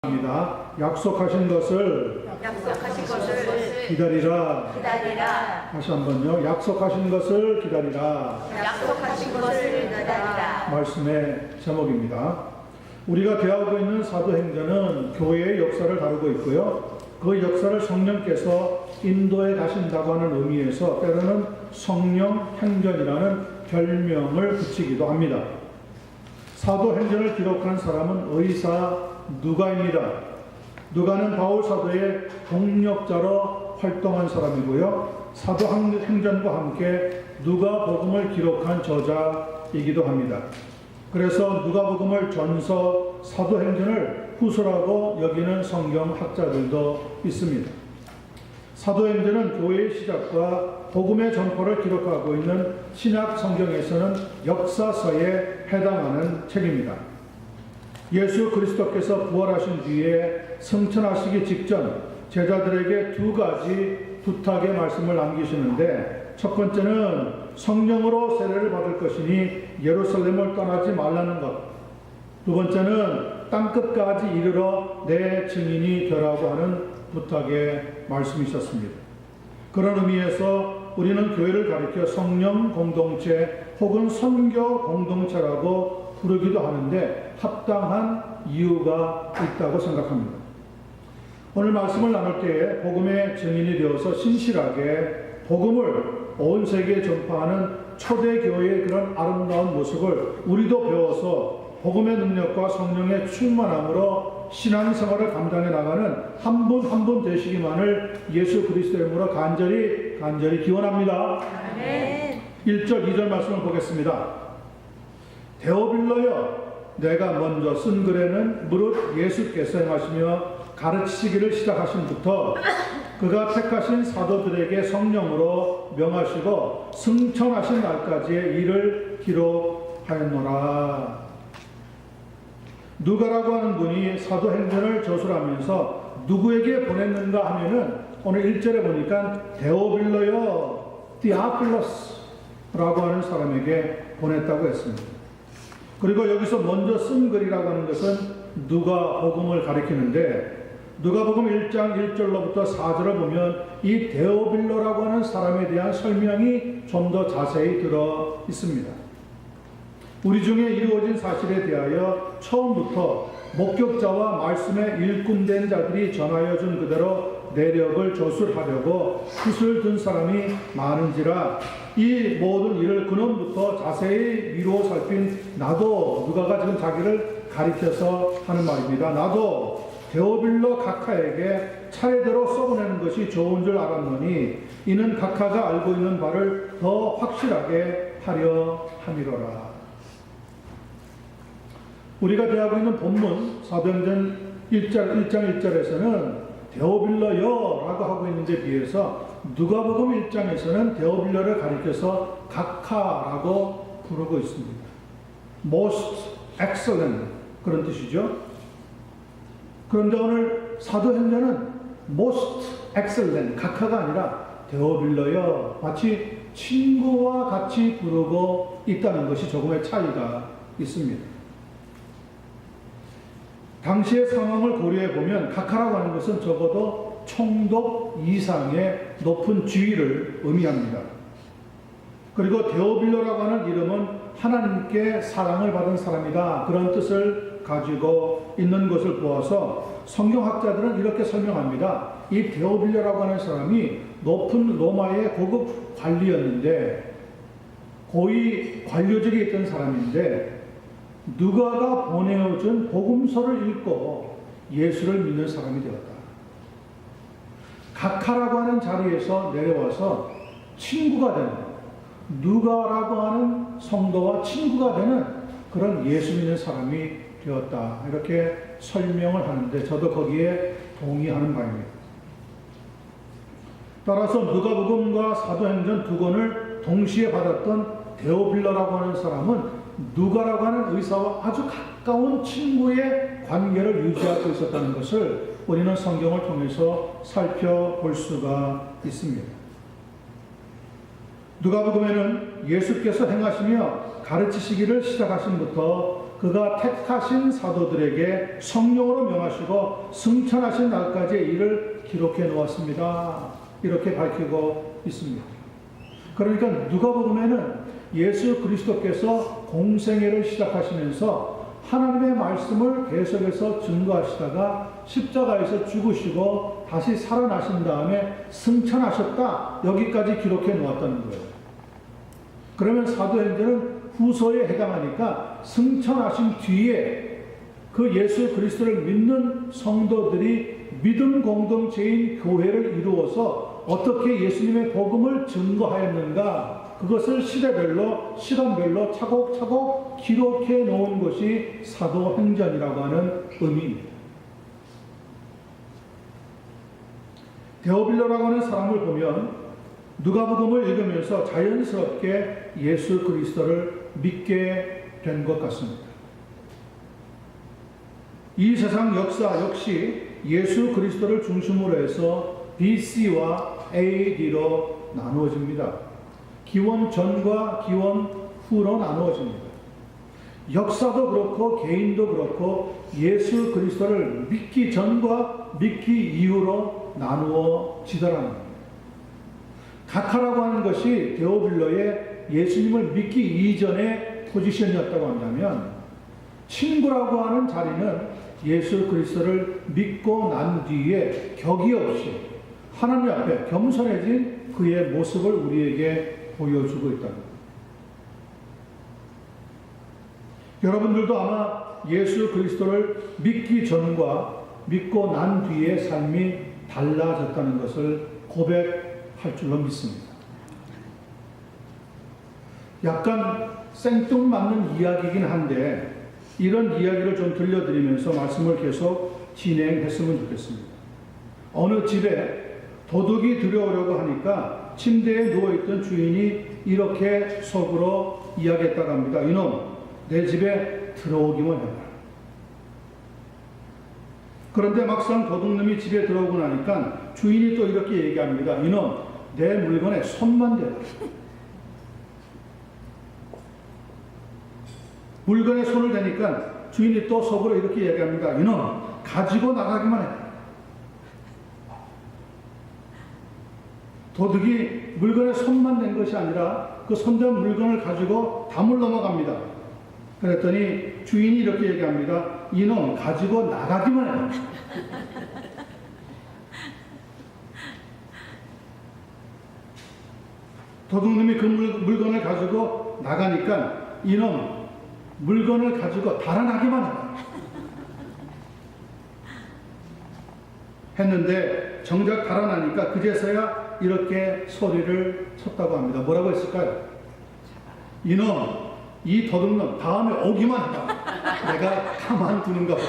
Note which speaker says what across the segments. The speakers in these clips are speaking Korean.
Speaker 1: 합니다. 약속하신 것을 기다리라. 다시 한번요. 약속하신 것을 기다리라. 말씀의 제목입니다. 우리가 대하고 있는 사도행전은 교회의 역사를 다루고 있고요. 그 역사를 성령께서 인도해 가신다고 하는 의미에서 때로는 성령행전이라는 별명을 붙이기도 합니다. 사도행전을 기록한 사람은 의사 누가입니다. 누가는 바울 사도의 동력자로 활동한 사람이고요. 사도행전과 함께 누가복음을 기록한 저자이기도 합니다. 그래서 누가복음을 전서, 사도행전을 후서라고 여기는 성경학자들도 있습니다. 사도행전은 교회의 시작과 복음의 전포를 기록하고 있는 신약 성경에서는 역사서에 해당하는 책입니다. 예수 그리스도께서 부활하신 뒤에 승천하시기 직전 제자들에게 두 가지 부탁의 말씀을 남기시는데, 첫 번째는 성령으로 세례를 받을 것이니 예루살렘을 떠나지 말라는 것, 두 번째는 땅끝까지 이르러 내 증인이 되라고 하는 부탁의 말씀이셨습니다. 그런 의미에서 우리는 교회를 가리켜 성령 공동체 혹은 선교 공동체라고 부르기도 하는데 합당한 이유가 있다고 생각합니다. 오늘 말씀을 나눌 때에 복음의 증인이 되어서 신실하게 복음을 온 세계에 전파하는 초대교회의 그런 아름다운 모습을 우리도 배워서 복음의 능력과 성령의 충만함으로 신앙생활을 감당해 나가는 한 분 한 분 되시기만을 예수 그리스도의 이름으로 간절히 기원합니다. 아멘. 1절 2절 말씀을 보겠습니다. 데오빌로여, 내가 먼저 쓴 글에는 무릇 예수께서 행하시며 가르치시기를 시작하신부터 그가 택하신 사도들에게 성령으로 명하시고 승천하신 날까지의 일을 기록하였노라. 누가라고 하는 분이 사도행전을 저술하면서 누구에게 보냈는가 하면은 오늘 1절에 보니까 데오빌로여 디아필로스라고 하는 사람에게 보냈다고 했습니다. 그리고 여기서 먼저 쓴 글이라고 하는 것은 누가복음을 가리키는데, 누가복음 1장 1절로부터 4절을 보면 이 데오빌로라고 하는 사람에 대한 설명이 좀 더 자세히 들어 있습니다. 우리 중에 이루어진 사실에 대하여 처음부터 목격자와 말씀에 일꾼된 자들이 전하여 준 그대로 내력을 조술하려고 붓을 든 사람이 많은지라 이 모든 일을 근원부터 자세히 미루어 살핀 나도, 누가가 지금 자기를 가리켜서 하는 말입니다. 나도 데오빌로 각하에게 차례대로 써보내는 것이 좋은 줄 알았노니 이는 각하가 알고 있는 바를 더 확실하게 하려 함이로라. 우리가 대하고 있는 본문 사도행전 1장 1절에서는 데오빌로여라고 하고 있는데 비해서 누가복음 1장에서는 데오빌로를 가리켜서 각하라고 부르고 있습니다. Most excellent 그런 뜻이죠. 그런데 오늘 사도행전은 most excellent 각하가 아니라 데오빌로여, 마치 친구와 같이 부르고 있다는 것이 조금의 차이가 있습니다. 당시의 상황을 고려해 보면 각하라고 하는 것은 적어도 총독 이상의 높은 지위를 의미합니다. 그리고 데오빌로라고 하는 이름은 하나님께 사랑을 받은 사람이다, 그런 뜻을 가지고 있는 것을 보아서 성경학자들은 이렇게 설명합니다. 이 데오빌로라고 하는 사람이 높은 로마의 고급 관리였는데, 고위 관료직에 있던 사람인데 누가가 보내어준 복음서를 읽고 예수를 믿는 사람이 되었다. 각하라고 하는 자리에서 내려와서 친구가 되는, 누가라고 하는 성도와 친구가 되는 그런 예수 믿는 사람이 되었다, 이렇게 설명을 하는데 저도 거기에 동의하는 바입니다. 따라서 누가복음과 사도행전 두 권을 동시에 받았던 데오빌로라고 하는 사람은 누가라고 하는 의사와 아주 가까운 친구의 관계를 유지하고 있었다는 것을 우리는 성경을 통해서 살펴볼 수가 있습니다. 누가복음에는 예수께서 행하시며 가르치시기를 시작하신부터 그가 택하신 사도들에게 성령으로 명하시고 승천하신 날까지의 일을 기록해 놓았습니다. 이렇게 밝히고 있습니다. 그러니까 누가복음에는 예수 그리스도께서 공생애를 시작하시면서 하나님의 말씀을 계속해서 증거하시다가 십자가에서 죽으시고 다시 살아나신 다음에 승천하셨다. 여기까지 기록해 놓았다는 거예요. 그러면 사도행전은 후서에 해당하니까 승천하신 뒤에 그 예수 그리스도를 믿는 성도들이 믿음 공동체인 교회를 이루어서 어떻게 예수님의 복음을 증거하였는가, 그것을 시대별로 시간별로 차곡차곡 기록해 놓은 것이 사도행전이라고 하는 의미입니다. 데오빌로라고 하는 사람을 보면 누가복음을 읽으면서 자연스럽게 예수 그리스도를 믿게 된 것 같습니다. 이 세상 역사 역시 예수 그리스도를 중심으로 해서 BC와 AD로 나누어집니다. 기원 전과 기원 후로 나누어집니다. 역사도 그렇고 개인도 그렇고 예수 그리스도를 믿기 전과 믿기 이후로 나누어지더라는 겁니다. 가카라고 하는 것이 데오빌로의 예수님을 믿기 이전의 포지션이었다고 한다면, 친구라고 하는 자리는 예수 그리스도를 믿고 난 뒤에 격이 없이 하나님 앞에 겸손해진 그의 모습을 우리에게 보여주고 있다는 겁니다. 여러분들도 아마 예수 그리스도를 믿기 전과 믿고 난 뒤의 삶이 달라졌다는 것을 고백할 줄로 믿습니다. 약간 생뚱맞는 이야기이긴 한데 이런 이야기를 좀 들려드리면서 말씀을 계속 진행했으면 좋겠습니다. 어느 집에 도둑이 들어오려고 하니까 침대에 누워있던 주인이 이렇게 속으로 이야기했다고 합니다. 이놈, 내 집에 들어오기만 해봐. 그런데 막상 도둑놈이 집에 들어오고 나니까 주인이 또 이렇게 얘기합니다. 이놈, 내 물건에 손만 대라. 물건에 손을 대니까 주인이 또 속으로 이렇게 얘기합니다. 이놈, 가지고 나가기만 해. 도둑이 물건에 손만 댄 것이 아니라 그 손댄 물건을 가지고 담을 넘어갑니다. 그랬더니 주인이 이렇게 얘기합니다. 이놈, 가지고 나가기만 해. 도둑놈이 그 물건을 가지고 나가니까 이놈, 물건을 가지고 달아나기만 해라. 했는데 정작 달아나니까 그제서야 이렇게 소리를 쳤다고 합니다. 뭐라고 했을까요? 이놈, 이 도둑놈 다음에 오기만 해라. 내가 가만두는가 봐.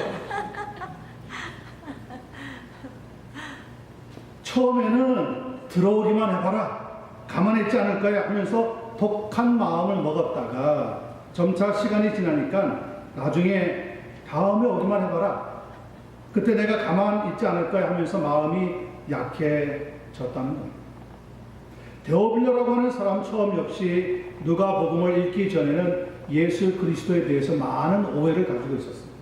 Speaker 1: 처음에는 들어오기만 해봐라, 가만히 있지 않을 거야 하면서 독한 마음을 먹었다가 점차 시간이 지나니까 나중에 다음에 오기만 해봐라, 그때 내가 가만히 있지 않을 거야 하면서 마음이 약해졌다는 겁니다. 데오빌로라고 하는 사람 처음 역시 누가복음을 읽기 전에는 예수 그리스도에 대해서 많은 오해를 가지고 있었습니다.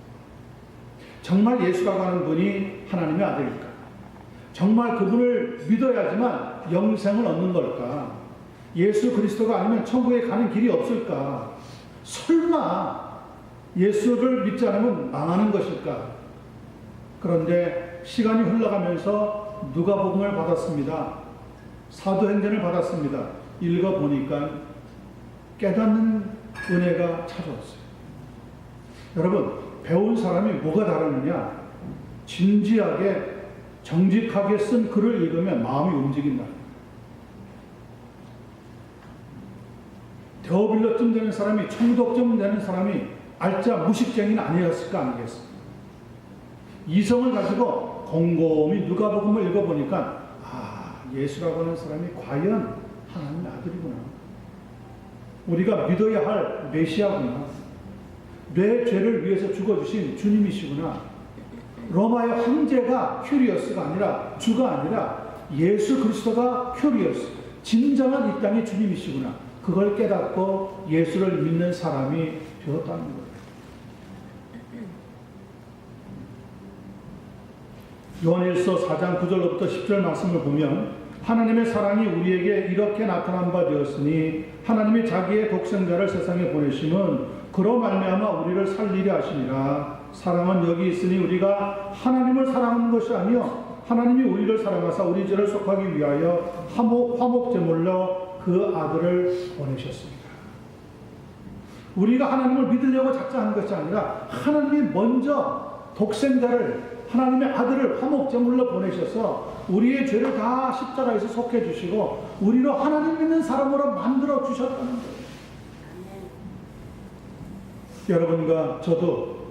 Speaker 1: 정말 예수라고 하는 분이 하나님의 아들일까? 정말 그분을 믿어야지만 영생을 얻는 걸까? 예수 그리스도가 아니면 천국에 가는 길이 없을까? 설마 예수를 믿지 않으면 망하는 것일까? 그런데 시간이 흘러가면서 누가복음을 받았습니다. 사도행전을 받았습니다. 읽어보니까 깨닫는 은혜가 찾아왔어요. 여러분, 배운 사람이 뭐가 다르느냐? 진지하게 정직하게 쓴 글을 읽으면 마음이 움직인다. 데오빌로쯤 되는 사람이, 청독쯤 되는 사람이 알짜 무식쟁이는 아니었을까 아니겠습니까? 이성을 가지고 곰곰이 누가복음을 읽어보니까 예수라고 하는 사람이 과연 하나님의 아들이구나. 우리가 믿어야 할 메시아구나. 내 죄를 위해서 죽어주신 주님이시구나. 로마의 황제가 큐리어스가 아니라, 주가 아니라 예수 그리스도가 큐리어스, 진정한 이 땅의 주님이시구나. 그걸 깨닫고 예수를 믿는 사람이 되었다는 거예요. 요한일서 4장 9절부터 10절 말씀을 보면 하나님의 사랑이 우리에게 이렇게 나타난 바 되었으니 하나님이 자기의 독생자를 세상에 보내심은 그로 말미암아 우리를 살리려 하심이라. 사랑은 여기 있으니 우리가 하나님을 사랑하는 것이 아니요 하나님이 우리를 사랑하사 우리 죄를 속하기 위하여 화목 제물로 그 아들을 보내셨습니다. 우리가 하나님을 믿으려고 작정한 것이 아니라 하나님이 먼저 독생자를 하나님의 아들을 화목 제물로 보내셔서 우리의 죄를 다 십자가에서 속해 주시고 우리로 하나님 믿는 사람으로 만들어 주셨다는 거예요. 여러분과 저도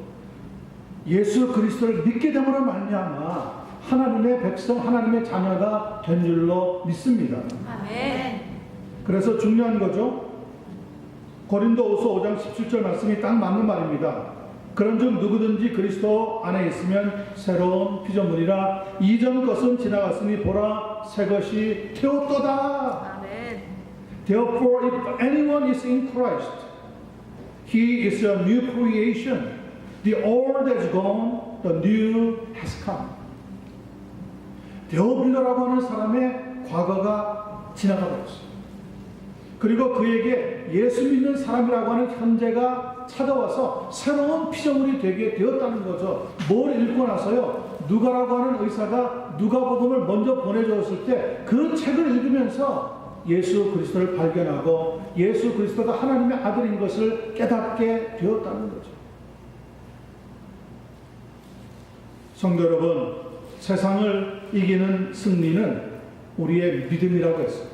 Speaker 1: 예수 그리스도를 믿게 됨으로 말미암아 하나님의 백성, 하나님의 자녀가 된 줄로 믿습니다.
Speaker 2: 아멘.
Speaker 1: 그래서 중요한 거죠. 고린도후서 5장 17절 말씀이 딱 맞는 말입니다. 그런즉 누구든지 그리스도 안에 있으면 새로운 피조물이라 이전 것은 지나갔으니 보라 새 것이 되었도다.
Speaker 2: 아멘.
Speaker 1: Therefore if anyone is in Christ he is a new creation. The old has gone, the new has come. 데오빌러라고 하는 사람의 과거가 지나가 버렸어요. 그리고 그에게 예수 믿는 사람이라고 하는 현재가 찾아와서 새로운 피조물이 되게 되었다는 거죠. 뭘 읽고 나서요. 누가라고 하는 의사가 누가복음을 먼저 보내줬을 때 그 책을 읽으면서 예수 그리스도를 발견하고 예수 그리스도가 하나님의 아들인 것을 깨닫게 되었다는 거죠. 성도 여러분, 세상을 이기는 승리는 우리의 믿음이라고 했습니다.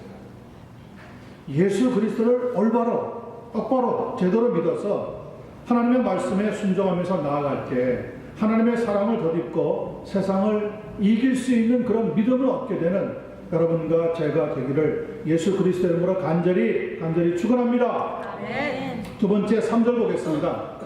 Speaker 1: 예수 그리스도를 올바로, 똑바로, 제대로 믿어서 하나님의 말씀에 순종하면서 나아갈 때 하나님의 사랑을 덧입고 세상을 이길 수 있는 그런 믿음을 얻게 되는 여러분과 제가 되기를 예수 그리스도의 이름으로 간절히 축원합니다.
Speaker 2: 아멘.
Speaker 1: 두 번째 3절 보겠습니다.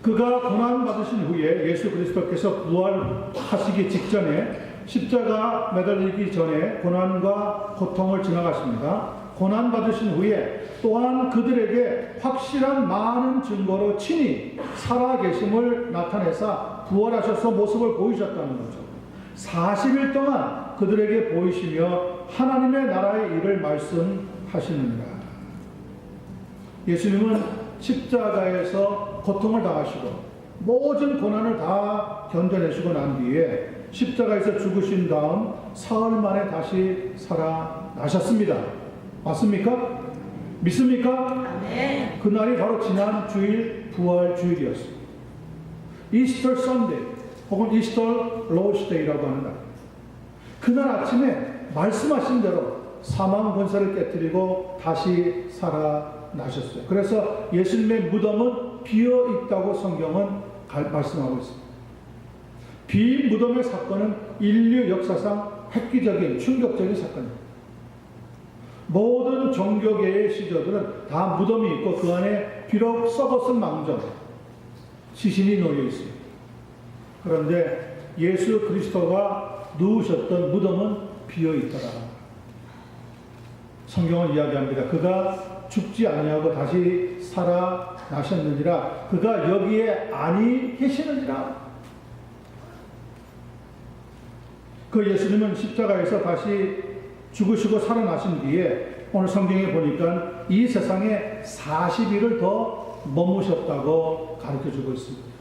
Speaker 1: 그가 고난 받으신 후에 예수 그리스도께서 부활하시기 직전에 십자가 매달리기 전에 고난과 고통을 지나가십니다. 고난 받으신 후에 또한 그들에게 확실한 많은 증거로 친히 살아계심을 나타내사 부활하셔서 모습을 보이셨다는 거죠. 40일 동안 그들에게 보이시며 하나님의 나라의 일을 말씀하시느니라. 예수님은 십자가에서 고통을 당하시고 모든 고난을 다 견뎌내시고 난 뒤에 십자가에서 죽으신 다음 사흘 만에 다시 살아나셨습니다. 맞습니까? 믿습니까?
Speaker 2: 아멘.
Speaker 1: 그날이 바로 지난 주일 부활 주일이었습니다. 이스터 선데이 혹은 이스터 로스데이라고 하는 날. 그날 아침에 말씀하신 대로 사망 권세를 깨뜨리고 다시 살아나셨어요. 그래서 예수님의 무덤은 비어 있다고 성경은 말씀하고 있습니다. 빈 무덤의 사건은 인류 역사상 획기적인 충격적인 사건입니다. 모든 종교계의 시조들은 다 무덤이 있고 그 안에 비록 썩었은 망정, 시신이 놓여 있습니다. 그런데 예수 그리스도가 누우셨던 무덤은 비어 있더라. 성경은 이야기합니다. 그가 죽지 아니하고 다시 살아나셨느니라. 그가 여기에 아니 계시느니라. 그 예수님은 십자가에서 다시 죽으시고 살아나신 뒤에 오늘 성경에 보니까 이 세상에 40일을 더 머무셨다고 가르쳐주고 있습니다.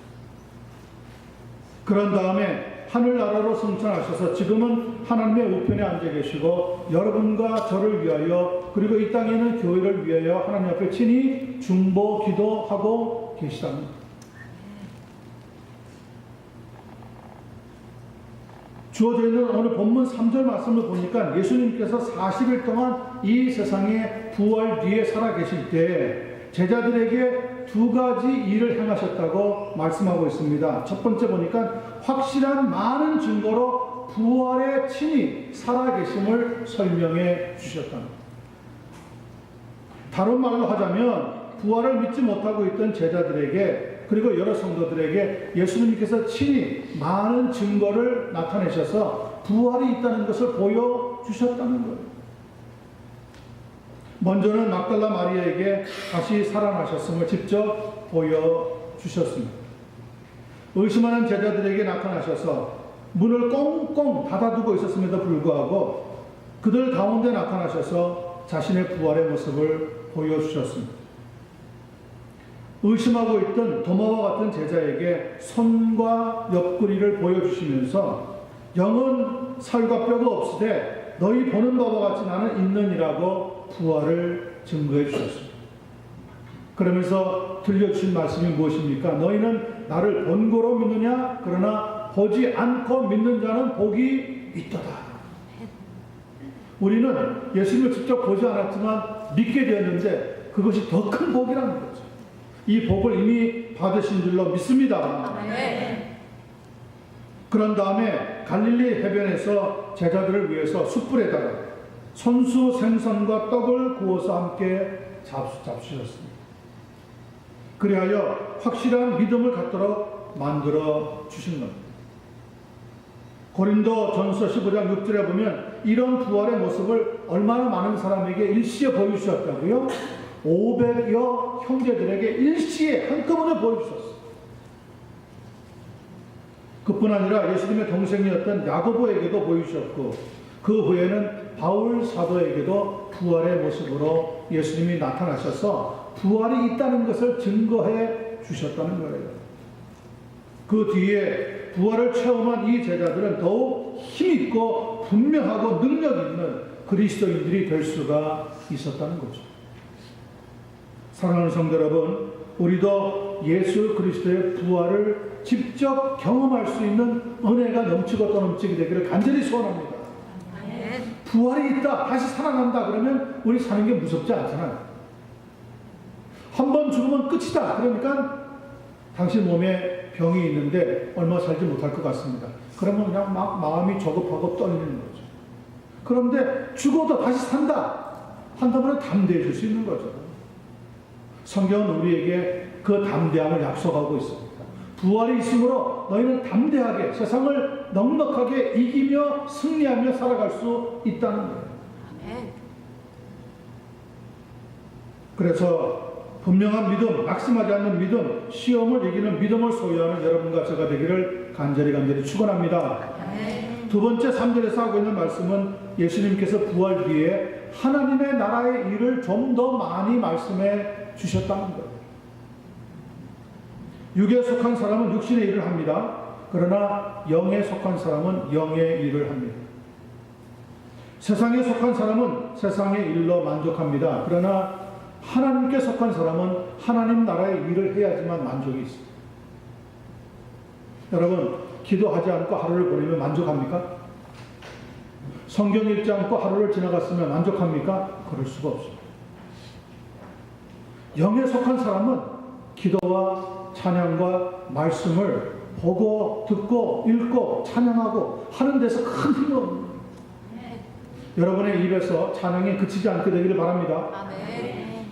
Speaker 1: 그런 다음에 하늘나라로 승천하셔서 지금은 하나님의 우편에 앉아 계시고 여러분과 저를 위하여 그리고 이 땅에 있는 교회를 위하여 하나님 앞에 친히 중보 기도하고 계시답니다. 주어져 있는 오늘 본문 3절 말씀을 보니까 예수님께서 40일 동안 이 세상에 부활 뒤에 살아계실 때 제자들에게 두 가지 일을 행하셨다고 말씀하고 있습니다. 첫 번째 보니까 확실한 많은 증거로 부활에 친히 살아계심을 설명해 주셨답니다. 다른 말로 하자면 부활을 믿지 못하고 있던 제자들에게 그리고 여러 성도들에게 예수님께서 친히 많은 증거를 나타내셔서 부활이 있다는 것을 보여주셨다는 거예요. 먼저는 막달라 마리아에게 다시 살아나셨음을 직접 보여주셨습니다. 의심하는 제자들에게 나타나셔서 문을 꽁꽁 닫아두고 있었음에도 불구하고 그들 가운데 나타나셔서 자신의 부활의 모습을 보여주셨습니다. 의심하고 있던 도마와 같은 제자에게 손과 옆구리를 보여주시면서 영은 살과 뼈가 없으되 너희 보는 바와 같이 나는 있느니라고 부활을 증거해 주셨습니다. 그러면서 들려주신 말씀이 무엇입니까? 너희는 나를 본고로 믿느냐? 그러나 보지 않고 믿는 자는 복이 있도다. 우리는 예수님을 직접 보지 않았지만 믿게 되었는데 그것이 더 큰 복이라는 거죠. 이 복을 이미 받으신 줄로 믿습니다. 그런 다음에 갈릴리 해변에서 제자들을 위해서 숯불에다가 손수 생선과 떡을 구워서 함께 잡수셨습니다. 그리하여 확실한 믿음을 갖도록 만들어 주신 겁니다. 고린도 전서 15장 6절에 보면 이런 부활의 모습을 얼마나 많은 사람에게 일시에 보여주셨다고요? 500여 형제들에게 일시에 한꺼번에 보여주셨어요. 그뿐 아니라 예수님의 동생이었던 야고보에게도 보여주셨고 그 후에는 바울 사도에게도 부활의 모습으로 예수님이 나타나셔서 부활이 있다는 것을 증거해 주셨다는 거예요. 그 뒤에 부활을 체험한 이 제자들은 더욱 힘있고 분명하고 능력 있는 그리스도인들이 될 수가 있었다는 거죠. 사랑하는 성도 여러분, 우리도 예수 그리스도의 부활을 직접 경험할 수 있는 은혜가 넘치고 또 넘치게 되기를 간절히 소원합니다. 부활이 있다, 다시 살아난다 그러면 우리 사는 게 무섭지 않잖아요. 한 번 죽으면 끝이다. 그러니까 당신 몸에 병이 있는데 얼마 살지 못할 것 같습니다. 그러면 그냥 막 마음이 조급하고 떨리는 거죠. 그런데 죽어도 다시 산다 한다면 담대해 줄 수 있는 거죠. 성경은 우리에게 그 담대함을 약속하고 있습니다. 부활이 있으므로 너희는 담대하게 세상을 넉넉하게 이기며 승리하며 살아갈 수 있다는 거예요. 그래서 분명한 믿음, 낙심하지 않는 믿음, 시험을 이기는 믿음을 소유하는 여러분과 제가 되기를 간절히 축원합니다. 두 번째 3절에서 하고 있는 말씀은 예수님께서 부활 뒤에 하나님의 나라의 일을 좀 더 많이 말씀해 주셨다는 거예요. 육에 속한 사람은 육신의 일을 합니다. 그러나 영에 속한 사람은 영의 일을 합니다. 세상에 속한 사람은 세상의 일로 만족합니다. 그러나 하나님께 속한 사람은 하나님 나라의 일을 해야지만 만족이 있습니다. 여러분, 기도하지 않고 하루를 보내면 만족합니까? 성경 읽지 않고 하루를 지나갔으면 만족합니까? 그럴 수가 없습니다. 영에 속한 사람은 기도와 찬양과 말씀을 보고 듣고 읽고 찬양하고 하는 데서 큰 힘을 얻습니다. 여러분의 입에서 찬양이 그치지 않게 되기를 바랍니다.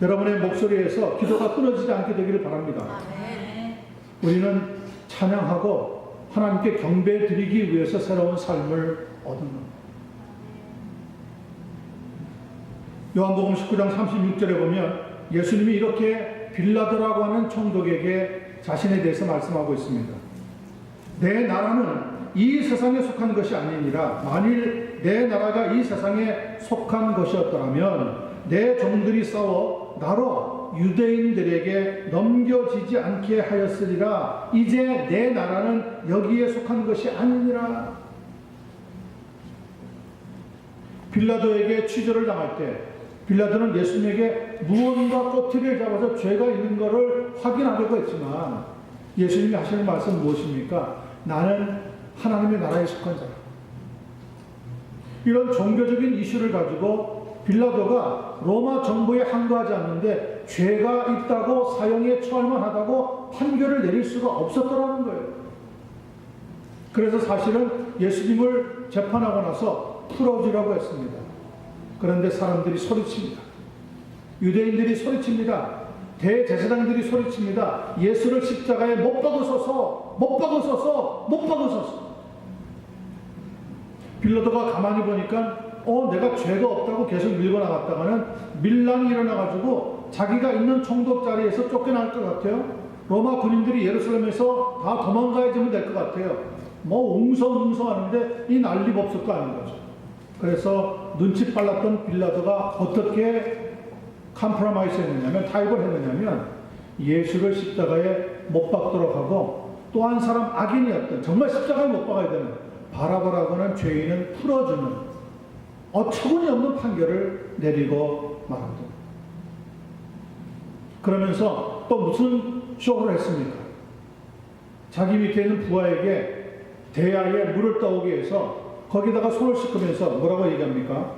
Speaker 1: 여러분의 목소리에서 기도가 끊어지지 않게 되기를 바랍니다. 우리는 찬양하고 하나님께 경배 드리기 위해서 새로운 삶을 얻는 겁니다. 요한복음 19장 36절에 보면 예수님이 이렇게 빌라도라고 하는 총독에게 자신에 대해서 말씀하고 있습니다. 내 나라는 이 세상에 속한 것이 아니니라. 만일 내 나라가 이 세상에 속한 것이었더라면 내 종들이 싸워 나로 유대인들에게 넘겨지지 않게 하였으리라. 이제 내 나라는 여기에 속한 것이 아니니라. 빌라도에게 취조를 당할 때 빌라도는 예수님에게 무언가 꼬투리를 잡아서 죄가 있는 것을 확인하려고 했지만 예수님이 하시는 말씀은 무엇입니까? 나는 하나님의 나라에 속한 자라. 이런 종교적인 이슈를 가지고 빌라도가 로마 정부에 항거하지 않는데 죄가 있다고 사형에 처할만 하다고 판결을 내릴 수가 없었더라는 거예요. 그래서 사실은 예수님을 재판하고 나서 풀어주라고 했습니다. 그런데 사람들이 소리칩니다. 유대인들이 소리칩니다. 대제사장들이 소리칩니다. 예수를 십자가에 못 박으소서, 못 박으소서, 못 박으소서. 빌라도가 가만히 보니까 내가 죄가 없다고 계속 밀고 나갔다가는 밀란이 일어나가지고 자기가 있는 총독 자리에서 쫓겨날 것 같아요. 로마 군인들이 예루살렘에서 다 도망가야지면 될 것 같아요. 뭐 웅성웅성하는데 이 난리법석도 아닌 거죠. 그래서 눈치 빨랐던 빌라도가 어떻게 컴프로마이스 했느냐면, 타협을 했느냐면, 예수를 십자가에 못 박도록 하고 또 한 사람 악인이었던, 정말 십자가에 못 박아야 되는 바라바라고 하는 죄인은 풀어주는 어처구니 없는 판결을 내리고 말았던. 그러면서 또 무슨 쇼를 했습니까? 자기 밑에 있는 부하에게 대야에 물을 떠오게 해서 거기다가 손을 씻으면서 뭐라고 얘기합니까?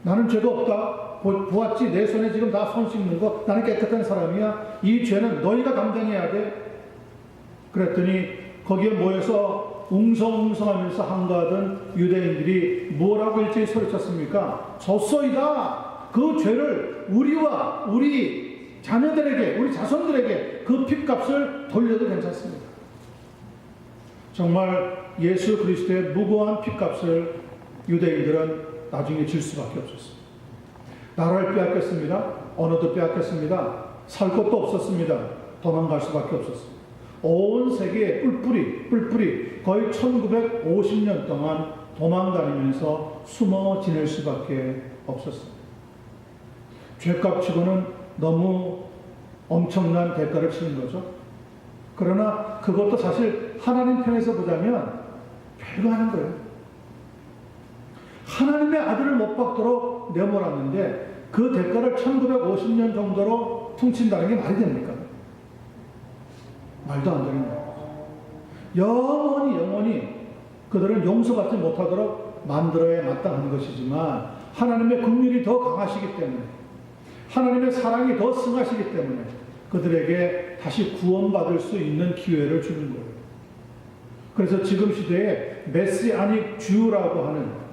Speaker 1: 나는 죄가 없다. 보았지? 내 손에 지금 다 손 씻는 거, 나는 깨끗한 사람이야. 이 죄는 너희가 감당해야 돼. 그랬더니 거기에 모여서 웅성웅성하면서 한가하던 유대인들이 뭐라고 일제히 소리쳤습니까? 졌소이다. 그 죄를 우리와 우리 자녀들에게, 우리 자손들에게 그 핏값을 돌려도 괜찮습니다. 정말 예수 그리스도의 무고한 핏값을 유대인들은 나중에 질 수밖에 없었습니다. 나라를 빼앗겼습니다. 언어도 빼앗겼습니다. 살 곳도 없었습니다. 도망갈 수밖에 없었습니다. 온 세계에 뿔뿔이 거의 1950년 동안 도망다니면서 숨어 지낼 수밖에 없었습니다. 죄값 치고는 너무 엄청난 대가를 치는 거죠. 그러나 그것도 사실 하나님 편에서 보자면 별거 하는 거예요. 하나님의 아들을 못 박도록 내몰았는데 그 대가를 1950년 정도로 퉁친다는 게 말이 됩니까? 말도 안 되는 거예요. 영원히 그들은 용서받지 못하도록 만들어야 마땅한 것이지만 하나님의 긍휼이 더 강하시기 때문에, 하나님의 사랑이 더 승하시기 때문에 그들에게 다시 구원받을 수 있는 기회를 주는 거예요. 그래서 지금 시대에 메시아닉 주라고 하는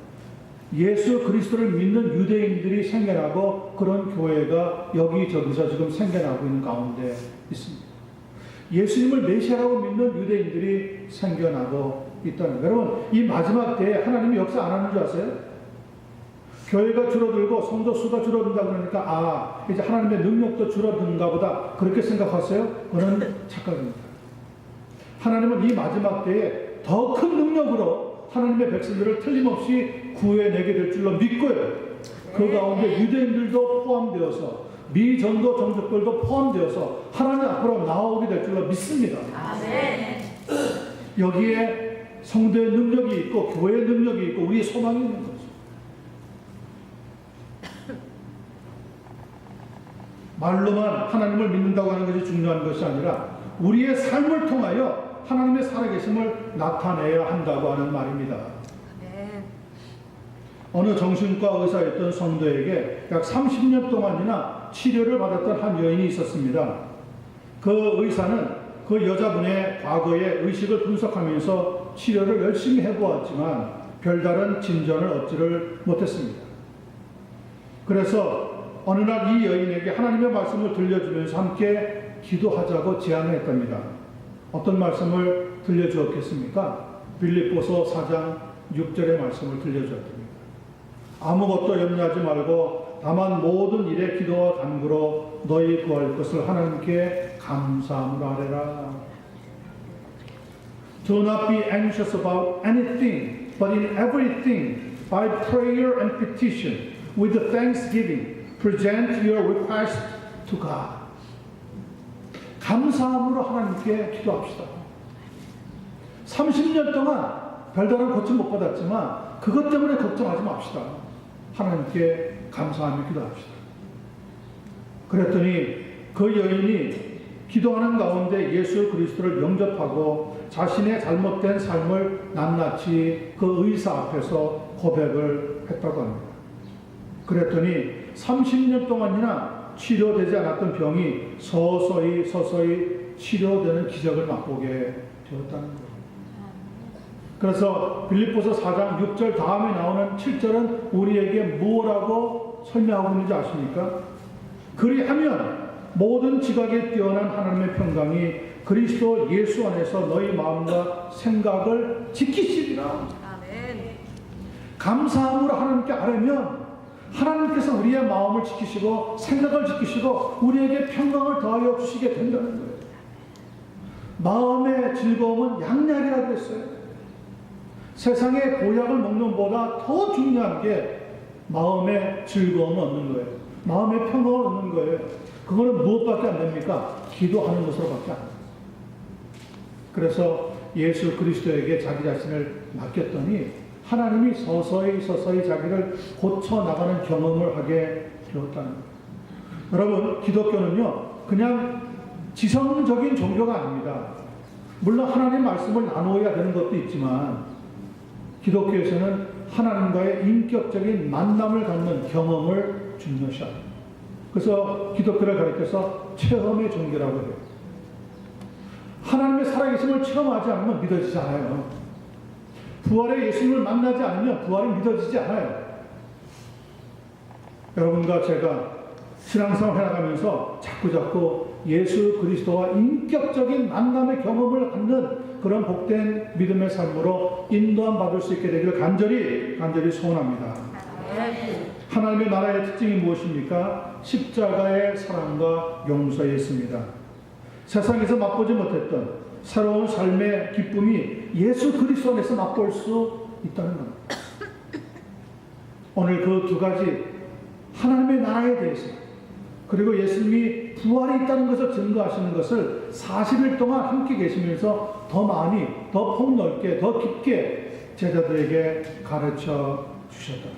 Speaker 1: 예수 그리스도를 믿는 유대인들이 생겨나고 그런 교회가 여기저기서 지금 생겨나고 있는 가운데 있습니다. 예수님을 메시아라고 믿는 유대인들이 생겨나고 있다는 거예요. 여러분, 이 마지막 때에 하나님이 역사 안 하는 줄 아세요? 교회가 줄어들고 성도 수가 줄어든다 그러니까 이제 하나님의 능력도 줄어든가 보다 그렇게 생각하세요? 그건 착각입니다. 하나님은 이 마지막 때에 더 큰 능력으로 하나님의 백성들을 틀림없이 구해내게 될 줄로 믿고요. 그 가운데 유대인들도 포함되어서 미전도 종족들도 포함되어서 하나님 앞으로 나오게 될 줄로 믿습니다. 여기에 성도의 능력이 있고 교회의 능력이 있고 우리의 소망이 있는 거죠. 말로만 하나님을 믿는다고 하는 것이 중요한 것이 아니라 우리의 삶을 통하여 하나님의 살아계심을 나타내야 한다고 하는 말입니다. 어느 정신과 의사였던 성도에게 약 30년 동안이나 치료를 받았던 한 여인이 있었습니다. 그 의사는 그 여자분의 과거의 의식을 분석하면서 치료를 열심히 해보았지만 별다른 진전을 얻지를 못했습니다. 그래서 어느 날 이 여인에게 하나님의 말씀을 들려주면서 함께 기도하자고 제안을 했답니다. 어떤 말씀을 들려주었겠습니까? 빌립보서 4장 6절의 말씀을 들려주었답니다. 아무것도 염려하지 말고 다만 모든 일에 기도와 간구로 너희 구할 것을 하나님께 감사함으로 하래라. Do not be anxious about anything, but in everything, by prayer and petition, with thanksgiving, present your request to God. 감사함으로 하나님께 기도합시다. 30년 동안 별다른 고침 못 받았지만 그것 때문에 걱정하지 맙시다. 하나님께 감사하며 기도합시다. 그랬더니 그 여인이 기도하는 가운데 예수 그리스도를 영접하고 자신의 잘못된 삶을 낱낱이 그 의사 앞에서 고백을 했다고 합니다. 그랬더니 30년 동안이나 치료되지 않았던 병이 서서히 치료되는 기적을 맛보게 되었다는 거예요. 그래서 빌립보서 4장 6절 다음에 나오는 7절은 우리에게 무엇라고 설명하고 있는지 아십니까? 그리하면 모든 지각에 뛰어난 하나님의 평강이 그리스도 예수 안에서 너희 마음과 생각을 지키시리라. 아멘. 감사함으로 하나님께 아뢰면 하나님께서 우리의 마음을 지키시고 생각을 지키시고 우리에게 평강을 더하여 주시게 된다는 거예요. 마음의 즐거움은 양약이라고 했어요. 세상의 보약을 먹는 것보다 더 중요한 게 마음의 즐거움을 얻는 거예요. 마음의 평강을 얻는 거예요. 그거는 무엇밖에 안 됩니까? 기도하는 것으로밖에 안 돼요. 그래서 예수 그리스도에게 자기 자신을 맡겼더니 하나님이 서서히 자기를 고쳐나가는 경험을 하게 되었다는 거예요. 여러분, 기독교는요, 그냥 지성적인 종교가 아닙니다. 물론 하나님 말씀을 나누어야 되는 것도 있지만 기독교에서는 하나님과의 인격적인 만남을 갖는 경험을 중요시합니다. 그래서 기독교를 가리켜서 체험의 종교라고 해요. 하나님의 살아계심을 체험하지 않으면 믿어지지 않아요. 부활의 예수님을 만나지 않으면 부활이 믿어지지 않아요. 여러분과 제가 신앙생활 해나가면서 자꾸자꾸 예수 그리스도와 인격적인 만남의 경험을 갖는 그런 복된 믿음의 삶으로 인도함 받을 수 있게 되기를 간절히 소원합니다. 하나님의 나라의 특징이 무엇입니까? 십자가의 사랑과 용서에 있습니다. 세상에서 맛보지 못했던 새로운 삶의 기쁨이 예수 그리스도 안에서 맛볼 수 있다는 겁니다. 오늘 그 두 가지 하나님의 나라에 대해서 그리고 예수님이 부활이 있다는 것을 증거하시는 것을 40일 동안 함께 계시면서 더 많이, 더 폭넓게, 더 깊게 제자들에게 가르쳐 주셨다.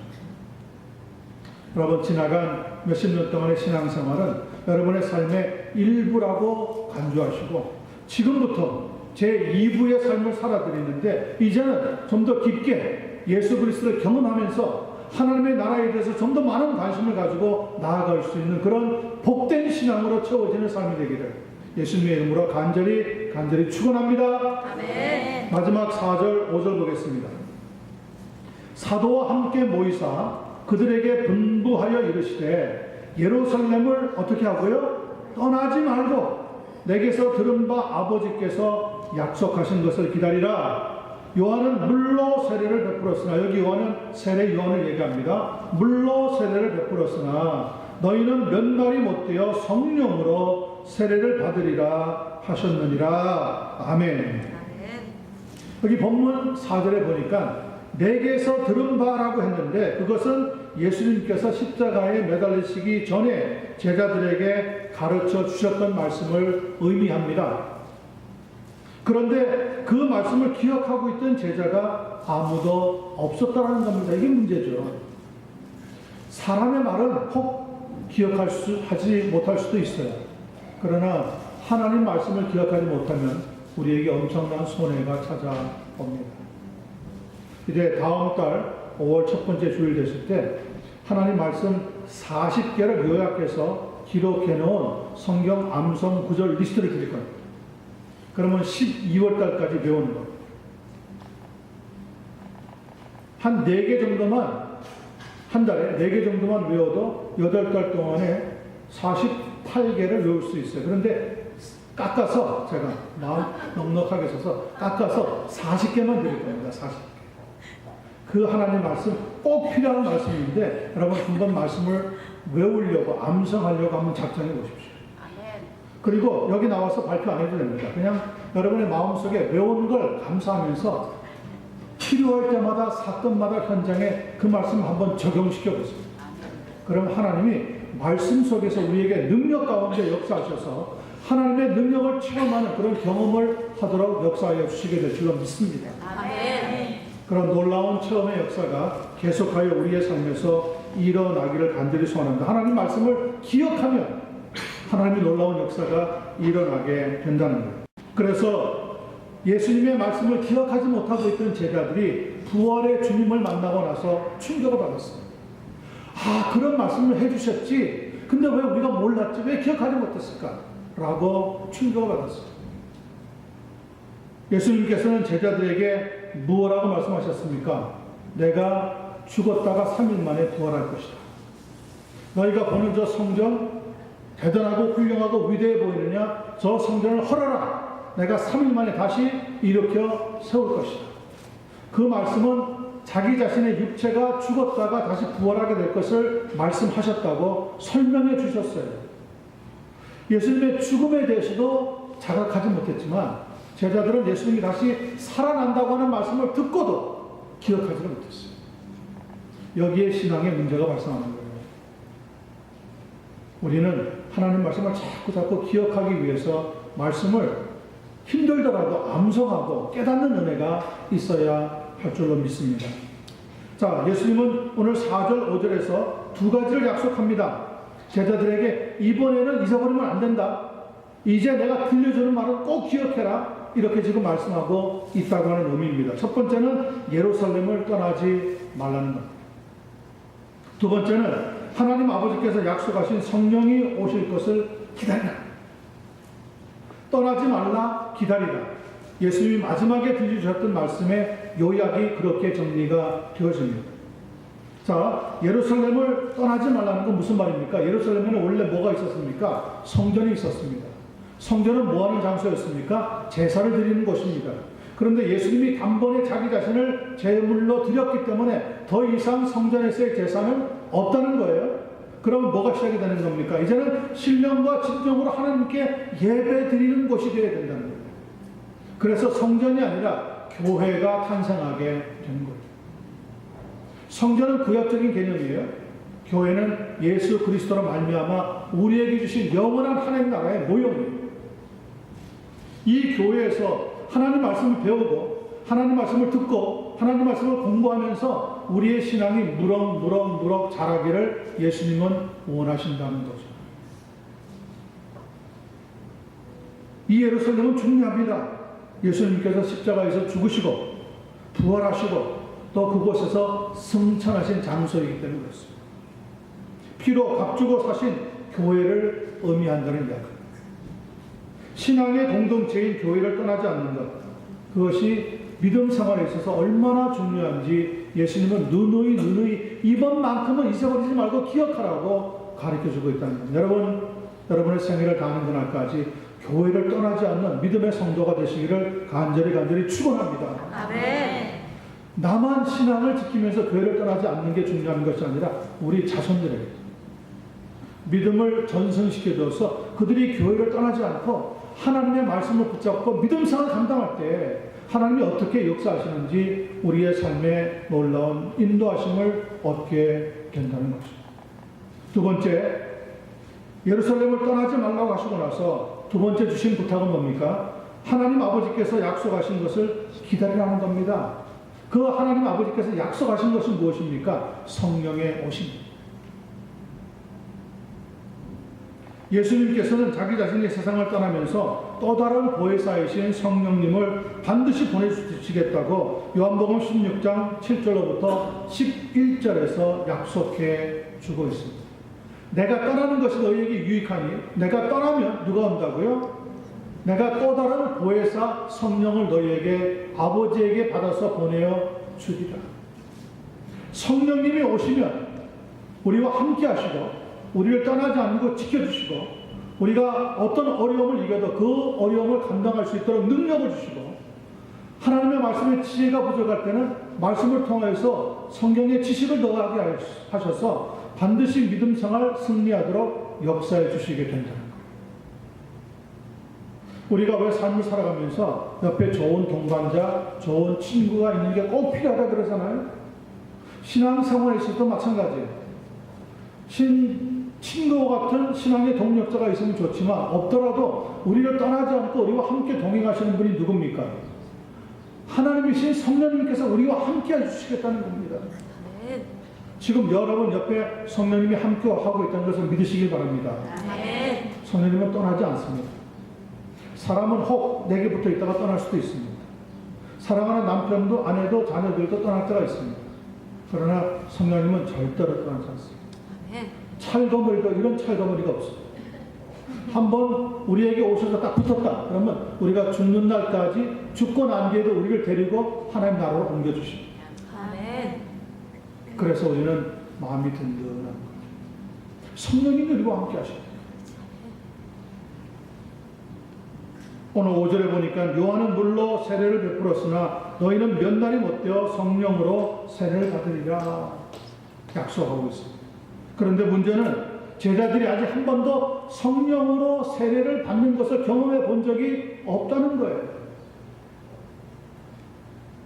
Speaker 1: 여러분, 지나간 몇십 년 동안의 신앙생활은 여러분의 삶의 일부라고 간주하시고 지금부터 제2부의 삶을 살아드리는데 이제는 좀 더 깊게 예수 그리스도를 경험하면서 하나님의 나라에 대해서 좀 더 많은 관심을 가지고 나아갈 수 있는 그런 복된 신앙으로 채워지는 삶이 되기를 예수님의 이름으로 간절히 축원합니다. 아멘. 마지막 4절 5절 보겠습니다. 사도와 함께 모이사 그들에게 분부하여 이르시되 예루살렘을 어떻게 하고요? 떠나지 말고 내게서 들은 바 아버지께서 약속하신 것을 기다리라. 요한은 물로 세례를 베풀었으나, 여기 요한은 세례 요한을 얘기합니다. 물로 세례를 베풀었으나 너희는 몇 날이 못되어 성령으로 세례를 받으리라 하셨느니라. 아멘. 여기 본문 4절에 보니까 내게서 들은 바라고 했는데 그것은 예수님께서 십자가에 매달리시기 전에 제자들에게 가르쳐 주셨던 말씀을 의미합니다. 그런데 그 말씀을 기억하고 있던 제자가 아무도 없었다는 겁니다. 이게 문제죠. 사람의 말은 꼭 하지 못할 수도 있어요. 그러나 하나님 말씀을 기억하지 못하면 우리에게 엄청난 손해가 찾아옵니다. 이제 다음 달 5월 첫 번째 주일 됐을 때 하나님 말씀 40개를 요약해서 기록해 놓은 성경 암송 구절 리스트를 드릴 겁니다. 그러면 12월 달까지 배우는 겁니다. 한 4개 정도만, 한 달에 4개 정도만 외워도 8달 동안에 48개를 외울 수 있어요. 그런데 깎아서, 제가 마음 넉넉하게 써서 깎아서 40개만 드릴 겁니다. 40개. 그 하나님 말씀 꼭 필요한 말씀인데 여러분 한번 말씀을 외우려고 암송하려고 한번 작정해 보십시오. 그리고 여기 나와서 발표 안 해도 됩니다. 그냥 여러분의 마음속에 외우는 걸 감사하면서 필요할 때마다 사건마다 현장에 그 말씀을 한번 적용시켜 보세요. 그럼 하나님이 말씀 속에서 우리에게 능력 가운데 역사하셔서 하나님의 능력을 체험하는 그런 경험을 하도록 역사하여 주시게 될 줄로 믿습니다. 아멘. 그런 놀라운 체험의 역사가 계속하여 우리의 삶에서 일어나기를 간절히 소원합니다. 하나님 말씀을 기억하면 하나님의 놀라운 역사가 일어나게 된다는 거예요. 그래서 예수님의 말씀을 기억하지 못하고 있던 제자들이 부활의 주님을 만나고 나서 충격을 받았어요. 아, 그런 말씀을 해주셨지. 근데 왜 우리가 몰랐지? 왜 기억하지 못했을까? 라고 충격을 받았어요. 예수님께서는 제자들에게 무엇라고 말씀하셨습니까? 내가 죽었다가 3일 만에 부활할 것이다. 너희가 보는 저 성전 대단하고 훌륭하고 위대해 보이느냐? 저 성전을 헐어라. 내가 3일 만에 다시 일으켜 세울 것이다. 그 말씀은 자기 자신의 육체가 죽었다가 다시 부활하게 될 것을 말씀하셨다고 설명해 주셨어요. 예수님의 죽음에 대해서도 자각하지 못했지만 제자들은 예수님이 다시 살아난다고 하는 말씀을 듣고도 기억하지를 못했어요. 여기에 신앙의 문제가 발생하는 거예요. 우리는 하나님 말씀을 자꾸 기억하기 위해서 말씀을 힘들더라도 암송하고 깨닫는 은혜가 있어야 할 줄로 믿습니다. 자, 예수님은 오늘 4절, 5절에서 두 가지를 약속합니다. 제자들에게 이번에는 잊어버리면 안 된다. 이제 내가 들려주는 말은 꼭 기억해라. 이렇게 지금 말씀하고 있다고 하는 의미입니다. 첫 번째는 예루살렘을 떠나지 말라는 것. 두 번째는 하나님 아버지께서 약속하신 성령이 오실 것을 기다리라. 떠나지 말라, 기다리라. 예수님이 마지막에 들려주셨던 말씀의 요약이 그렇게 정리가 되어집니다. 자, 예루살렘을 떠나지 말라는 건 무슨 말입니까? 예루살렘에는 원래 뭐가 있었습니까? 성전이 있었습니다. 성전은 뭐하는 장소였습니까? 제사를 드리는 곳입니다. 그런데 예수님이 단번에 자기 자신을 제물로 드렸기 때문에 더 이상 성전에서의 제사는 없다는 거예요. 그럼 뭐가 시작이 되는 겁니까? 이제는 신령과 진정으로 하나님께 예배 드리는 곳이 되어야 된다는 거예요. 그래서 성전이 아니라 교회가 탄생하게 되는 거예요. 성전은 구약적인 개념이에요. 교회는 예수 그리스도로 말미암아 우리에게 주신 영원한 하나님 나라의 모형이에요. 이 교회에서 하나님 말씀을 배우고 하나님 말씀을 듣고 하나님 말씀을 공부하면서 우리의 신앙이 무럭무럭 자라기를 예수님은 원하신다는 거죠. 이 예루살렘은 중요합니다. 예수님께서 십자가에서 죽으시고 부활하시고 또 그곳에서 승천하신 장소이기 때문에 그렇습니다. 피로 값주고 사신 교회를 의미한다는 이야기입니다. 신앙의 공동체인 교회를 떠나지 않는 것, 그것이 믿음 생활에 있어서 얼마나 중요한지 예수님은 누누이 이번만큼은 잊어버리지 말고 기억하라고 가르쳐주고 있다는 겁니다. 여러분의 생애를 다하는 그날까지 교회를 떠나지 않는 믿음의 성도가 되시기를 간절히 축원합니다.
Speaker 2: 아멘.
Speaker 1: 나만 신앙을 지키면서 교회를 떠나지 않는 게 중요한 것이 아니라 우리 자손들에게 믿음을 전승시켜줘서 그들이 교회를 떠나지 않고 하나님의 말씀을 붙잡고 믿음생활을 감당할 때 하나님이 어떻게 역사하시는지 우리의 삶에 놀라운 인도하심을 얻게 된다는 것입니다. 두 번째, 예루살렘을 떠나지 말라고 하시고 나서 두 번째 주신 부탁은 뭡니까? 하나님 아버지께서 약속하신 것을 기다리라는 겁니다. 그 하나님 아버지께서 약속하신 것은 무엇입니까? 성령의 오십니다. 예수님께서는 자기 자신이 세상을 떠나면서 또 다른 보혜사이신 성령님을 반드시 보내주시겠다고 요한복음 16장 7절로부터 11절에서 약속해 주고 있습니다. 내가 떠나는 것이 너희에게 유익하니 내가 떠나면 누가 온다고요? 내가 또 다른 보혜사 성령을 너희에게 아버지에게 받아서 보내어 주리라. 성령님이 오시면 우리와 함께 하시고 우리를 떠나지 않고 지켜주시고 우리가 어떤 어려움을 이겨도 그 어려움을 감당할 수 있도록 능력을 주시고 하나님의 말씀의 지혜가 부족할 때는 말씀을 통해서 성경의 지식을 더하게 하셔서 반드시 믿음 생활 승리하도록 역사해 주시게 된다는 것. 우리가 왜 삶을 살아가면서 옆에 좋은 동반자, 좋은 친구가 있는 게 꼭 필요하다 그러잖아요. 신앙생활에 있어도 마찬가지예요. 친구와 같은 신앙의 동력자가 있으면 좋지만 없더라도 우리를 떠나지 않고 우리와 함께 동행하시는 분이 누굽니까? 하나님이신 성령님께서 우리와 함께 해주시겠다는 겁니다. 지금 여러분 옆에 성령님이 함께 하고 있다는 것을 믿으시길 바랍니다. 성령님은 떠나지 않습니다. 사람은 혹 내게 붙어 있다가 떠날 수도 있습니다. 사랑하는 남편도 아내도 자녀들도 떠날 때가 있습니다. 그러나 성령님은 절대로 떠나지 않습니다. 찰거머리도 이런 찰거머리가 없어요. 한번 우리에게 오셔서 딱 붙었다 그러면 우리가 죽는 날까지 죽고 난 뒤에도 우리를 데리고 하나님 나라로 옮겨주십니다. 그래서 우리는 마음이 든든한 거죠. 성령님이 우리와 함께 하십니다. 오늘 5절에 보니까 요한은 물로 세례를 베풀었으나 너희는 몇 날이 못되어 성령으로 세례를 받으리라 약속하고 있습니다. 그런데 문제는 제자들이 아직 한 번도 성령으로 세례를 받는 것을 경험해 본 적이 없다는 거예요.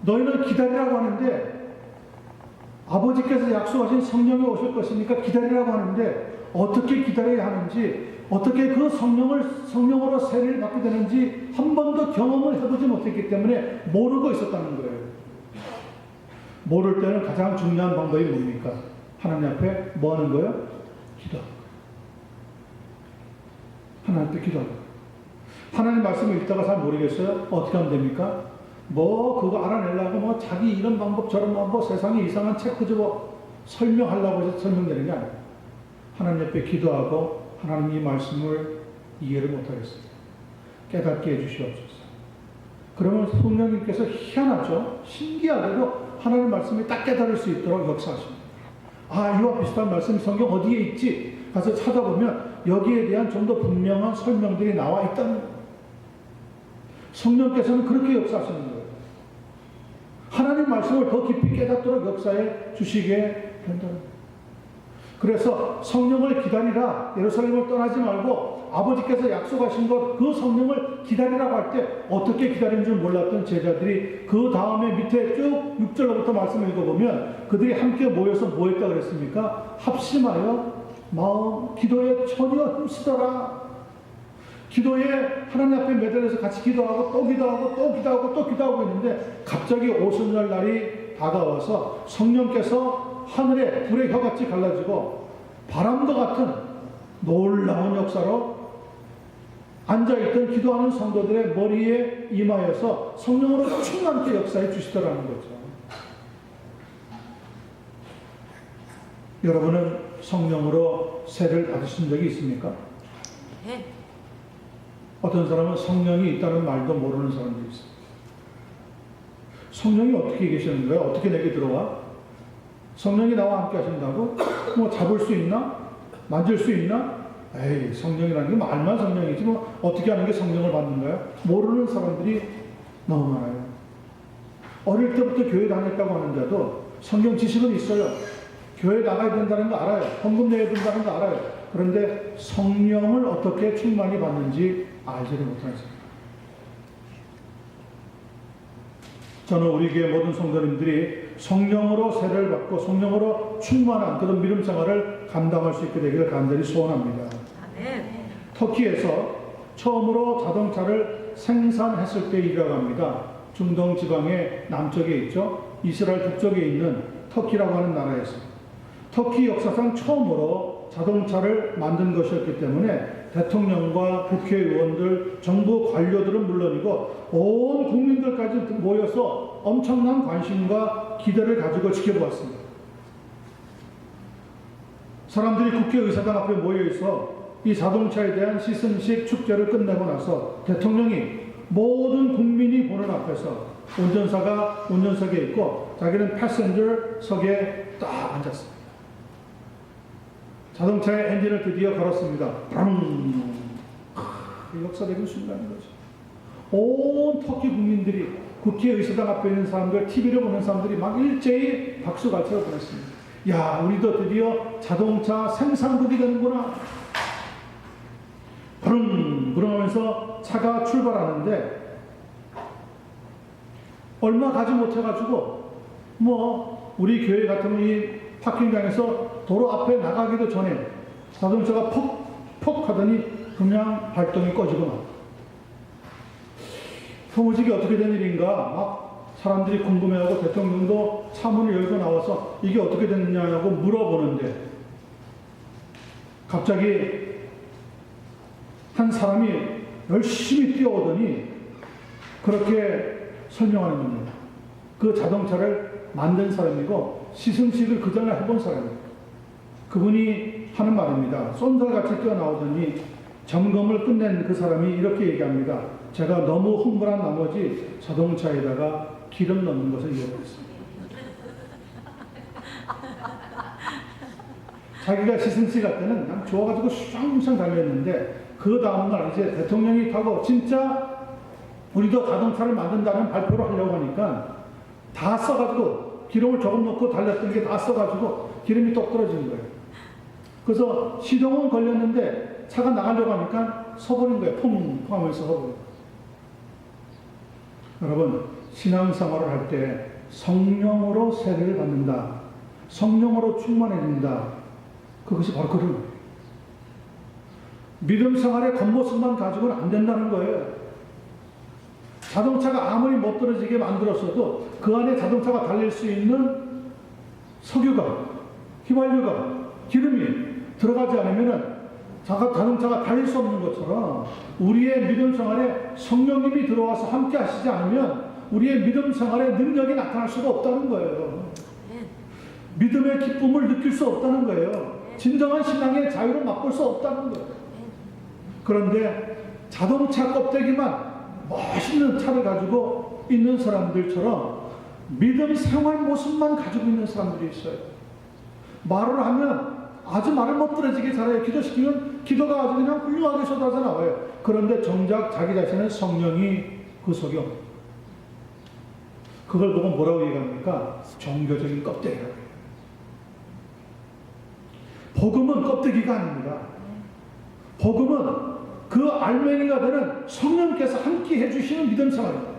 Speaker 1: 너희는 기다리라고 하는데 아버지께서 약속하신 성령이 오실 것이니까 기다리라고 하는데 어떻게 기다려야 하는지, 어떻게 그 성령으로 세례를 받게 되는지 한 번도 경험을 해보지 못했기 때문에 모르고 있었다는 거예요. 모를 때는 가장 중요한 방법이 뭡니까? 하나님 앞에 뭐 하는 거예요? 기도하는 거예요. 하나님 앞에 기도하는 거예요. 하나님 말씀을 읽다가 잘 모르겠어요? 어떻게 하면 됩니까? 뭐 그거 알아내려고 뭐 자기 이런 방법 저런 방법 세상에 이상한 책 끄집어 설명하려고 해서 설명되는 게 아니에요. 하나님 옆에 기도하고 하나님 이 말씀을 이해를 못하겠습니다. 깨닫게 해주시옵소서. 그러면 성령님께서 희한하죠? 신기하게도 하나님 말씀이 딱 깨달을 수 있도록 역사하십니다. 아, 이와 비슷한 말씀이 성경 어디에 있지? 가서 찾아보면 여기에 대한 좀 더 분명한 설명들이 나와 있다는 거예요. 성령께서는 그렇게 역사하시는 거예요. 하나님 말씀을 더 깊이 깨닫도록 역사해 주시게 된다는 거예요. 그래서 성령을 기다리라, 예루살렘을 떠나지 말고 아버지께서 약속하신 것, 그 성령을 기다리라고 할 때 어떻게 기다리는 줄 몰랐던 제자들이 그 다음에 밑에 쭉 6절부터 말씀을 읽어보면 그들이 함께 모여서 뭐 했다고 그랬습니까? 합심하여 마음 기도에 전혀 힘쓰더라. 기도에 하나님 앞에 매달려서 같이 기도하고 또 기도하고 또 기도하고 또 기도하고 있는데 갑자기 오순절 날이 다가와서 성령께서 하늘에 불의 혀같이 갈라지고 바람과 같은 놀라운 역사로 앉아있던 기도하는 성도들의 머리에 임하여서 성령으로 충만케 역사해 주시더라는 거죠. 여러분은 성령으로 세례를 받으신 적이 있습니까?
Speaker 2: 네.
Speaker 1: 어떤 사람은 성령이 있다는 말도 모르는 사람들이 있어요. 성령이 어떻게 계시는 거예요? 어떻게 내게 들어와? 성령이 나와 함께 하신다고? 뭐 잡을 수 있나? 만질 수 있나? 에이, 성령이라는 게 말만 성령이지 뭐 어떻게 하는 게 성령을 받는가요? 모르는 사람들이 너무 많아요. 어릴 때부터 교회 다녔다고 하는 자도 성경 지식은 있어요. 교회 나가야 된다는 거 알아요. 헌금 내야 된다는 거 알아요. 그런데 성령을 어떻게 충만히 받는지 알지를 못하는 사람. 저는 우리 교회 모든 성도님들이 성령으로 세례를 받고 성령으로 충만한 그런 믿음 생활을 감당할 수 있게 되기를 간절히 소원합니다. 터키에서 처음으로 자동차를 생산했을 때 일이라고 합니다. 중동 지방의 남쪽에 있죠. 이스라엘 북쪽에 있는 터키라고 하는 나라에서 터키 역사상 처음으로 자동차를 만든 것이었기 때문에 대통령과 국회의원들, 정부 관료들은 물론이고 온 국민들까지 모여서 엄청난 관심과 기대를 가지고 지켜보았습니다. 사람들이 국회의사당 앞에 모여있어 이 자동차에 대한 시승식 축제를 끝내고 나서 대통령이 모든 국민이 보는 앞에서 운전사가 운전석에 있고 자기는 패센저석에 딱 앉았습니다. 자동차의 엔진을 드디어 걸었습니다. 팡! 역사적인 순간인 거죠. 온 터키 국민들이 국회의사당 앞에 있는 사람들, TV를 보는 사람들이 막 일제히 박수갈채로 보냈습니다. 야, 우리도 드디어 자동차 생산국이 되는구나. 그러면서 차가 출발하는데 얼마 가지 못해가지고 뭐 우리 교회 같으면 이 파킹장에서 도로 앞에 나가기도 전에 자동차가 퍽퍽 하더니 그냥 발동이 꺼지고 막 소무직이 어떻게 된 일인가 막 사람들이 궁금해하고 대통령도 차문을 열고 나와서 이게 어떻게 됐느냐고 물어보는데 갑자기 한 사람이 열심히 뛰어오더니 그렇게 설명하는 겁니다. 그 자동차를 만든 사람이고 시승식을 그 전에 해본 사람이에요. 그분이 하는 말입니다. 쏜살같이 뛰어나오더니 점검을 끝낸 그 사람이 이렇게 얘기합니다. 제가 너무 흥분한 나머지 자동차에다가 기름 넣는 것을 이해했습니다. 자기가 시승식 할 때는 그냥 좋아가지고 슝슝 달렸는데 그 다음날 이제 대통령이 타고 진짜 우리도 자동차를 만든다는 발표를 하려고 하니까 다 써가지고 기름을 조금 넣고 달렸던 게 다 써가지고 기름이 똑 떨어지는 거예요. 그래서 시동은 걸렸는데 차가 나가려고 하니까 서버린 거예요. 퐁 하면서 서버린 거예요. 여러분, 신앙생활을 할 때 성령으로 세례를 받는다. 성령으로 충만해진다. 그것이 바로 그런 거예요. 믿음 생활의 겉모습만 가지고는 안 된다는 거예요. 자동차가 아무리 못 떨어지게 만들었어도 그 안에 자동차가 달릴 수 있는 석유가, 휘발유가, 기름이 들어가지 않으면 자동차가 달릴 수 없는 것처럼 우리의 믿음 생활에 성령님이 들어와서 함께 하시지 않으면 우리의 믿음 생활에 능력이 나타날 수가 없다는 거예요. 믿음의 기쁨을 느낄 수 없다는 거예요. 진정한 신앙의 자유를 맛볼 수 없다는 거예요. 그런데 자동차 껍데기만 멋있는 차를 가지고 있는 사람들처럼 믿음 생활 모습만 가지고 있는 사람들이 있어요. 말을 하면 아주 말을 못 들어지게 잘해요. 기도시키면 기도가 아주 그냥 훌륭하게 쏟아져 나와요. 그런데 정작 자기 자신은 성령이 그 속에 없는. 그걸 보고 뭐라고 얘기합니까? 종교적인 껍데기라고 해요. 복음은 껍데기가 아닙니다. 복음은 그 알맹이가 되는 성령께서 함께 해주시는 믿음 생활입니다.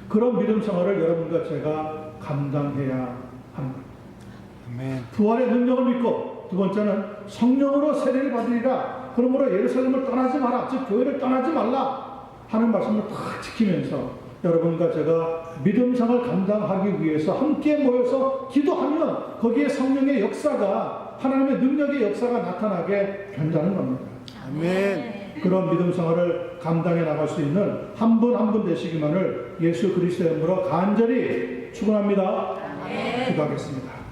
Speaker 1: 그런 믿음 생활을 여러분과 제가 감당해야 하는 겁니다. 부활의 능력을 믿고, 두 번째는 성령으로 세례를 받으리라. 그러므로 예루살렘을 떠나지 마라, 즉 교회를 떠나지 말라 하는 말씀을 다 지키면서 여러분과 제가 믿음 생활을 감당하기 위해서 함께 모여서 기도하면 거기에 성령의 역사가, 하나님의 능력의 역사가 나타나게 된다는 겁니다.
Speaker 2: 아멘.
Speaker 1: 그런 믿음 생활을 감당해 나갈 수 있는 한 분 한 분 되시기만을 예수 그리스도의 이름으로 간절히 축원합니다. 기도하겠습니다.